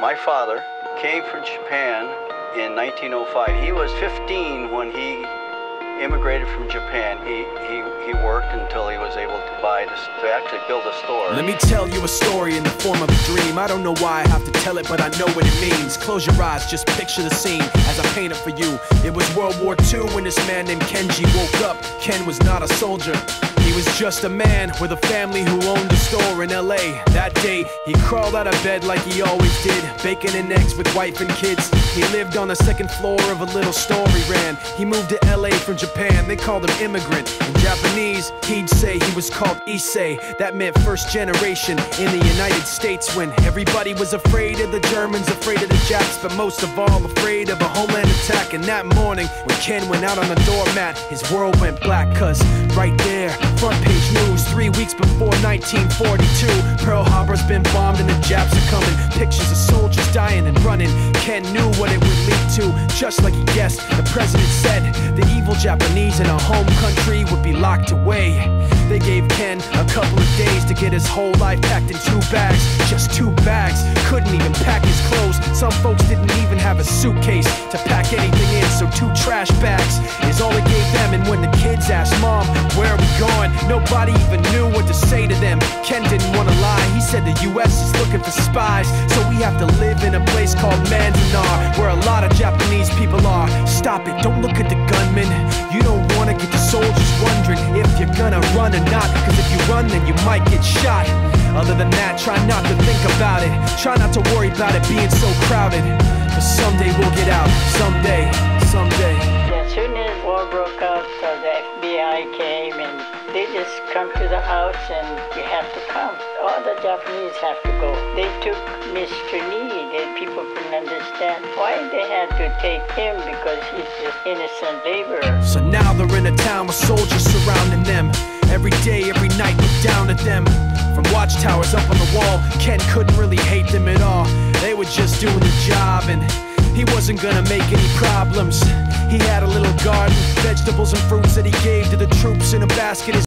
My father came from Japan in 1905. He was 15 when he immigrated from Japan. He worked until he was able to actually build a store. Let me tell you a story in the form of a dream. I don't know why I have to tell it, but I know what it means. Close your eyes, just picture the scene as I paint it for you. It was World War II when this man named Kenji woke up. Ken was not a soldier. He was just a man with a family who owned a store in LA. That day, he crawled out of bed like he always did, bacon and eggs with wife and kids. He lived on the second floor of a little store he ran. He moved to LA from Japan, they called him immigrant. In Japanese, he'd say he was called Issei. That meant first generation in the United States, when everybody was afraid of the Germans, afraid of the Japs, but most of all afraid of a homeland attack. And that morning, when Ken went out on the doormat, his world went black, cause right there, front page news, 3 weeks before 1942, Pearl Harbor's been bombed and the Japs are coming. Pictures of soldiers dying and running. Ken knew what it would lead to, just like he guessed. The president said the evil Japanese in our home country would be locked away. They gave Ken a couple of days to get his whole life packed in 2 bags. Just 2 bags, couldn't even pack his clothes. Some folks didn't even have a suitcase to pack anything in, so 2 trash bags is all they gave them. And when the kids asked, "Mom, where are we going?" nobody even knew what to say to them. Ken didn't want to lie, he said the US is looking for spies, so we have to live in a place called Manzanar, where a lot of Japanese people are. Stop it, don't look at the gunmen. You don't want to get the soldiers wondering if you're gonna run or not, cause if you run then you might get shot. Other than that, try not to think about it. Try not to worry about it being so crowded, cause someday we'll get out. Someday. As soon as war broke out, the FBI came and they just come to the house and you have to come. All the Japanese have to go. They took Mr. Need and people couldn't understand why they had to take him, because he's just innocent laborer. So now they're in a town with soldiers surrounding them. Every day, every night, look down at them. From watchtowers up on the wall, Ken couldn't really hate them at all. They were just doing the job and he wasn't gonna make any problems. He had a little garden, vegetables and fruits that he gave to the troops in a basket.